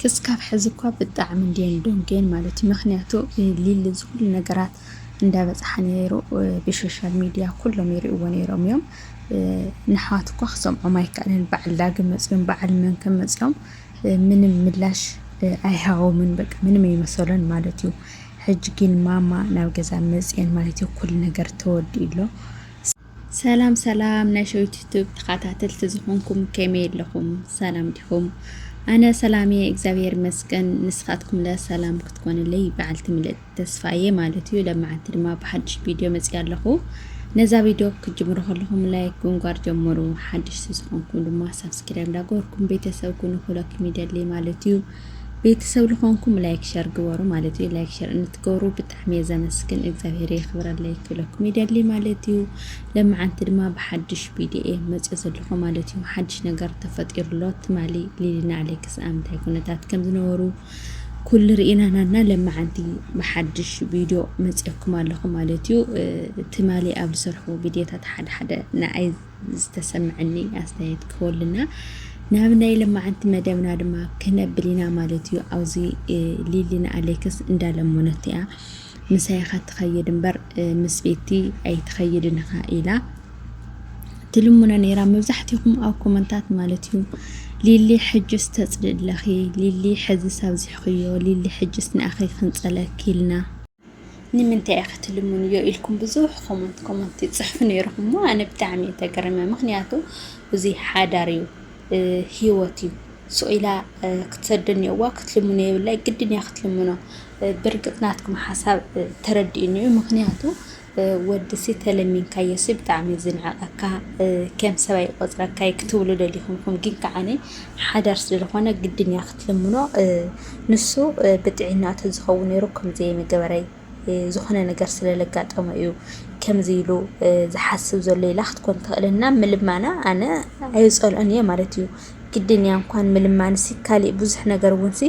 ክስካብ ሕዚ እኳ ብጣዕሚ እንድየን ዶንጌን ማለት እዩ ምክንያቱ ሊሊ ዝኩሉ ነገራት እንዳበፅሓ ነይሩ ብሶሻል ሚድያ ኩሎም ይሪእዎ ነይሮም እዮም ንሓዋት እኳ ክሰምዖም ኣይከኣልን በዓል ዳግም መፅኦም በዓል መንከም መፅኦም ምንም ምላሽ ኣይሃቦምን በቃ ምንም ኣይመሰሎን ማለት እዩ ሕጂ ግን ማማ ናብ ገዛ መፅአን ማለት እዩ ኩሉ ነገር ተወዲኡሎ ሰላም ሰላም ናይ ሸዊት ዩቲዩብ ተኸታተልቲ ዝኾንኩም ከመይ ኣለኹም ሰላም ዲኹም ኣነ ሰላም እግዚአብሔር ይመስገን ንስኻትኩም ለሰላም ክትኮንልይ በዓልቲ ምልእቲ ተስፋዬ ማለት እዩ ለማዓንቲ ድማ ብሓድሽ ቪድዮ መፅእ ኣለኹ ነዛ ቪድዮ ክጅምሩ ከለኹም ላይክ ግንጓር ጀምሩ ሓድሽ ዝኾንኩም ድማ ሰብስክራይብ ዳገርኩም ቤተሰብ ኩኑ ሁለኩም ይደሊ ማለት እዩ ቤተሰብ ልኾንኩም ላይክ ሸር ግበሩ ማለት እዩ ላይክ ሸር እንትገበሩ ብጣዕሚ ዘመስግን እግዚአብሔር ይኽብረለይ ክብለኩም ይደሊ ማለት እዩ ለማዓንቲ ድማ ብሓድሽ ቪድዮ መፅእ ዘለኹ ማለት እዩ ሓድሽ ነገር ተፈጢሩሎ ትማሊ ሊሊና ኣሌክስ ኣምታይ ኩነታት ከም ዝነበሩ ኩል ርኢናና ለማዓንቲ ብሓድሽ ቪድዮ መፅእኩም ኣለኹ ማለት እዩ ትማሊ ኣብ ዝሰርሑ ቪድዮታት ሓደ ንኣይ ዝተሰምዐኒ ኣስተያየት ክወልና ናብ ናይ ለማዓንቲ መደብና ድማ ክነብሊና ማለት እዩ ኣብዚ ሊሊና ኣሌክስ እንዳለሞነት እያ ምሳይኻ ትኸይድ እምበር ምስ ቤቲ ኣይትኸይድን ኢላ ትልሙና ነይራ መብዛሕትኩም ኣብ ኮመንታት ማለት እዩ ሊሊ ሕጅስ ተጽድለኺ ሊሊ ሕዚ ሳብዚሕኽዮ ሊሊ ሕጅስ ንኣኸይ ክንጸለኪልና ንምንታይ ክትልሙን ዮ ኢልኩም ብዙሕ ኮመንት ይጽሕፉ ነይሩኹም ኣነ ብጣዕሚ ተገረመ ምክንያቱ እዚ ሓዳር እዩ ህይወት እዩ ሶኢላ ክትሰደን የዋ ክትልሙነ ይብላይ ግድን ያ ክትልሙኖ ብርግጥናትኩም ሓሳብ ተረዲእኒ ምክንያቱ ወድሲ ተለሚንካዮ ብጣዕሚ ዝንዓቀካ ከም ሰባይ ቆፅረካ ክትብሉ ደሊኹም ግን ከዓኒ ሓዳር ስለዝኾነ ግድን ያ ክትልሙኖ ንሱ ብጥዕናቱ ዝኸውን ነይሩ ከምዚ መገበረይ ዝኾነ ነገር ስለለጋጠመ እዩ ከምዚ ኢሉ ዝሓስብ ዘሎ ኢላ ክትኮን ትኽእልና ምልማና ኣነ ኣይፀልኦን እየ ማለት እዩ ግድን ያ እንኳን ምልማንሲ ካሊእ ብዙሕ ነገር ውንሲ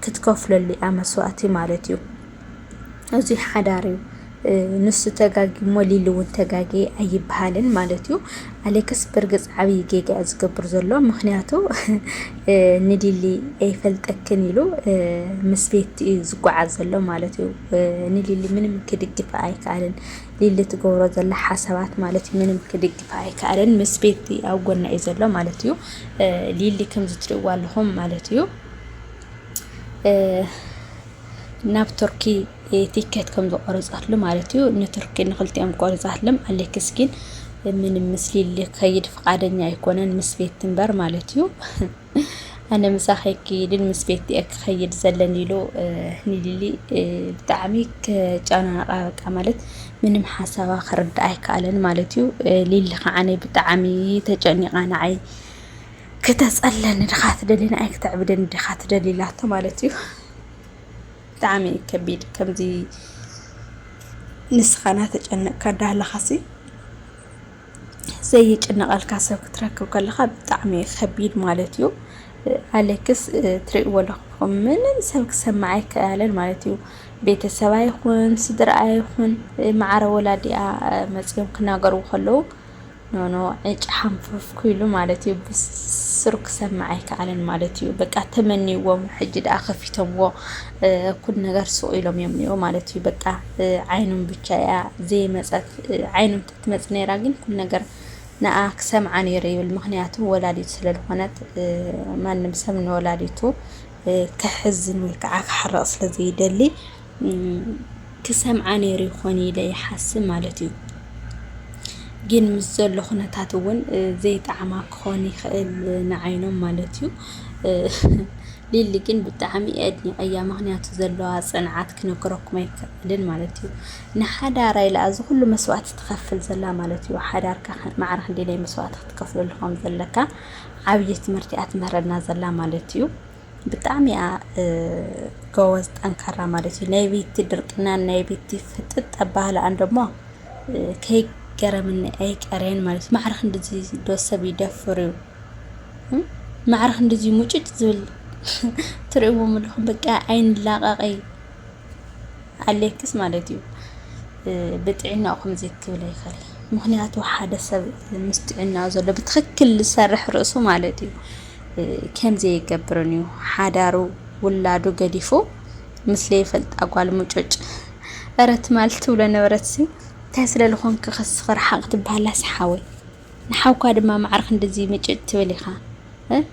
ክትከፍለሉ እያ መስዋእቲ ማለት እዩ እዚ ሓዳር እዩ ንሱ ተጋጊሞ ሊሊ እውን ተጋጊ ኣይበሃልን ማለት እዩ ኣሌክስ ብርግፅ ዓብይ ጌጋ ዝገብር ዘሎ ምክንያቱ ንሊሊ ኣይፈልጠክን ኢሉ ምስ ቤት ዝጓዓዝ ዘሎ ማለት እዩ ንሊሊ ምንም ክድግፍ ኣይከኣልን ሊሊ ትገብሮ ዘላ ሓሳባት ማለት እዩ ምንም ክድግፍ ኣይከኣልን ምስ ቤት ኣብ ጎና እዩ ዘሎ ማለት እዩ ሊሊ ከም ዝትርእዋ ኣለኹም ማለት እዩ ናብ ቱርኪ ቲኬት ከም ዝቆረጻትሉ ማለት እዩ ንቱርኪ ንኽልቲኦም ቆረጻትሎም ኣሌክስ ግን ምንም ምስሊሊ ከይድ ፍቃደኛ ኣይኮነን ምስ ቤት እምበር ማለት እዩ ኣነ ምሳኸይ ከይድን ምስ ቤት ክኸይድ ዘለን ኢሉ ንሊሊ ብጣዕሚ ከጫናነቃ በቃ ማለት ምንም ሓሳባ ክርዳ ኣይከኣለን ማለት እዩ ሊሊ ከዓነ ብጣዕሚ ተጨኒቃ ንዓይ ከተጸለን ድኻ ትደሊና ኣይ ክትዕብደን ድኻ ትደሊላቶ ማለት እዩ ብጣዕሚ ከቢድ ከምዚ ንስኻና ተጨነቅካ ዳህለኻሲ ዘይጭነቀልካ ሰብ ክትረክብ ከለኻ ብጣዕሚ ከቢድ ማለት እዩ ኣሌክስ ትርእይዎ ኣለኹም ምንም ሰብ ክሰማዕ ኣይከኣለን ማለት እዩ ቤተሰብ ኣይኹን ስድራ ኣይኹን ማዕረ ወላዲኣ መፅኦም ክናገርዎ ከለዉ ኖ ዕጭ ሓንፈፍ ኩሉ ማለት እዩ ብስሩ ክሰማዕ ኣይከኣለን ማለት እዩ በቃ ተመኒዎም ሕጂ ዳ ከፊቶምዎ ኩል ነገር ስቕ ኢሎም እዮም ነይሩ ማለት እዩ በቃ ዓይኖም ብቻ እያ ዘይመፀት ዓይኖም ትመፅ ነይራ ግን ኩል ነገር ንኣ ክሰምዓ ነይሩ ይብል ምክንያቱ ወላዲቱ ስለዝኾነት ማንም ሰብ ንወላዲቱ ክሕዝን ወይ ከዓ ክሓረቕ ስለዘይደሊ ክሰምዓ ነይሩ ይኾን ኢለ ይሓስብ ማለት እዩ ግን ምስ ዘሎ ኩነታት እውን ዘይጣዕማ ክኾን ይኽእል ንዓይኖም ማለት እዩ ሊሊ ግን ብጣዕሚ ኣድኒቀያ ምክንያቱ ዘለዋ ፅንዓት ክነግረኩም ኣይከኣልን ማለት እዩ ንሓዳር ኢላ እዚ ኩሉ መስዋእቲ ትኸፍል ዘላ ማለት እዩ ሓዳርካ ማዕረ ክንደይ መስዋእቲ ክትከፍለሉ ከም ዘለካ ዓብይ ትምህርቲ እያ ትምህረና ዘላ ማለት እዩ ብጣዕሚ ጎበዝ ጠንካራ ማለት እዩ ናይ ቤቲ ድርቅና ናይ ቤቲ ፍጥጥ ኣባህላ እንደሞ ከይ ገረምን ኣይቀረን ማለት ማዕረኽ እንደዚህ ዶሰብ ይደፍር እዩ ማዕረኽ እንደዚህ ሙጭጭ ዝብል ትርእይዎ ምልኹም በቃ ዓይን ላቃቀይ ኣሌክስ ማለት እዩ ብጥዕናኡ ከምዚ ክብል ኣይኽእል ምክንያቱ ሓደ ሰብ ምስ ጥዕናኡ ዘሎ ብትክክል ዝሰርሕ ርእሱ ማለት እዩ كم زي يقبرنيو حدارو ولادو قديفو مثلي فلت أقوال مجوج أرت مالتو لنورتسي تحسل لخون كخص فرحق تبهلا سحاوي نحاوكا دما معرخ ندزي مجوج توليخا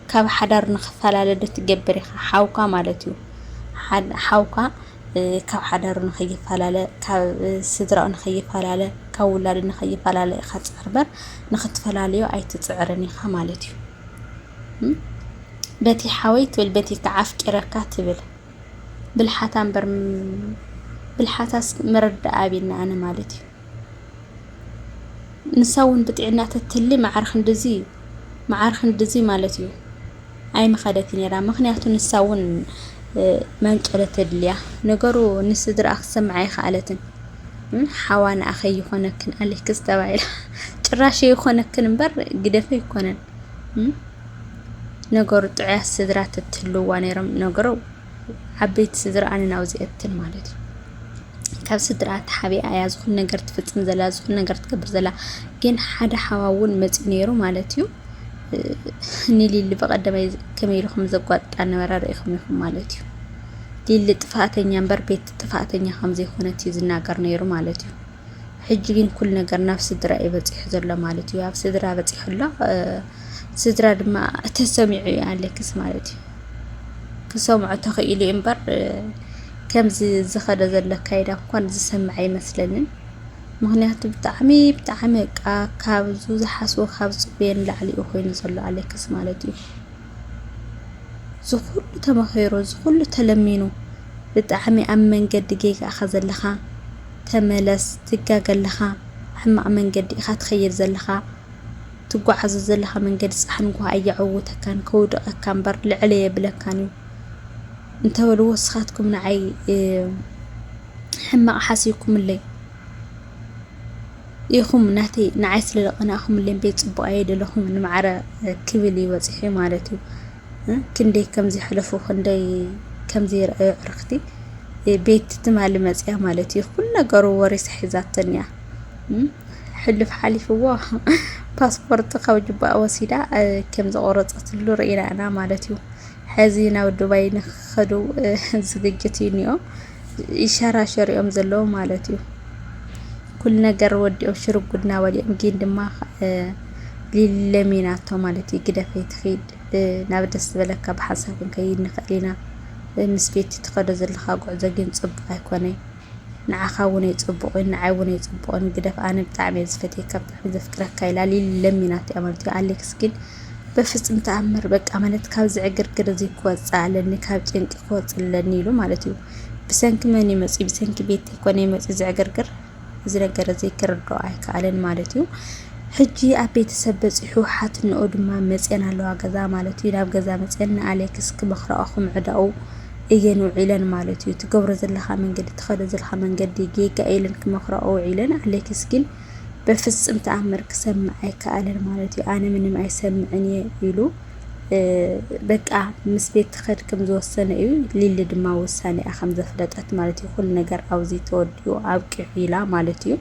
كاب حدار نخفال على دو تقبريخا حاوكا مالتيو حاوكا كاب حدار نخيف على كاب سدراء نخيف على كاب ولاد نخيف على خاص عربر نختفل عليو أي تتعرني خمالتيو بتي حاويت والبتي كعف كركات تبل بالحاتان بالحاتاس مرد أبينا أنا مالتي نساون بتعنا تتلي معارخ ندزي مالتيو أي مخادتي نرا مخنياتو نساون منقلة تدليا نقرو نسدر أخسم معي خالتن حوان أخي يخونكن عليك كستوعيل تراشي يخونكن بر قدفي يكونن نقرو تعيس سدرات التلو وانيرم نقرو حبيت سدر أنا ناوزي أتل مالتي كاب سدرات حبي أياز خل نقرت فتن زلاز خل نقرت كبر زلا كين حدا حواون متنيرو مالتيو نيلي اللي بقدم كميلهم زقات أنا مرة رأيهم يخم مالتيو دي اللي تفاتني ينبر بيت تفاتني خمزة خونتي زنا قرنيرو مالتيو حجين كل نقر نفس درائي بتيح زلا مالتيو ياب سدرا بتيح الله سدرا دما تسمعي عليك اسمالتي كسمع تخيلي انبر كم زخد زلا كايدا كون زسمعي مثلا مغنيات بتعمي كابزو زحسو خابز بين لعلي أخوين زلو عليك اسمالتي زخول تمخيرو زخول تلمينو بتعمي أمن قد جيك أخذ لخا تملس تقاق لخا حما أمن قد إخات خير زلخا تقوى عز زلخا من قد صحنقوها أي عوتها كان كود كان بر لعلي بلا كانوا انتوا الوسخاتكم نعي حما أحاسيكم اللي يخم ناتي نعيس للقناهم اللي بيت بقايد لهم نمعرة كبلي وزحي مالتي كندي كم زي حلفو خندي كم زي رأي عرختي بيت تمال مزيا مالتي كلنا قرو وريس حزات تانية حلف حالي فواه باسبورت خوجبا وسيدا كم زي قرص أطلو رأينا أنا مالتي حزينا ودبي نخدو زجتينيو إشارة شريم زلو مالتي كل نجار ودي أو شرب قدنا ودي أمجين دماغ للميناتو مالتي كده في تخيد نبدأ بلك بحسب كيد نخلينا نسبيتي تخرج الخاقع زجين صب أيقوني نعخاوني صبقين نعاوني صبقين كده فأنا بتعمل زفتي كبتعمل زفكرة كيلا للميناتي أمرتي عليك سكين بفس متأمر بك عملت كابز عقر كرزي كوز على النكاب جنك كوز اللنيلو مالتي بسنك ماني مسي بسنك بيتي كوني مسي زعقر كر زرقر زي كردو كالن مالتيو حجي أبيت سبز حوحات نقود ما مسينا لو غزا مالتيو ناب غزا مسينا عليك سك بخرا أخم عداو إيجانو عيلان مالتيو تقبر زلخا من قد تخرج زلخا من قد جيكا إيلان كمخرا أو عيلان عليك سكين بفس متأمر كسمعي كالن مالتيو أنا من ما يسمعني يلو بقى مسبيت خير كم زوسنا إيو للي دما وساني أخم زفلتات مالتيو كل نجار أو زي توديو أو كحيلة مالتيو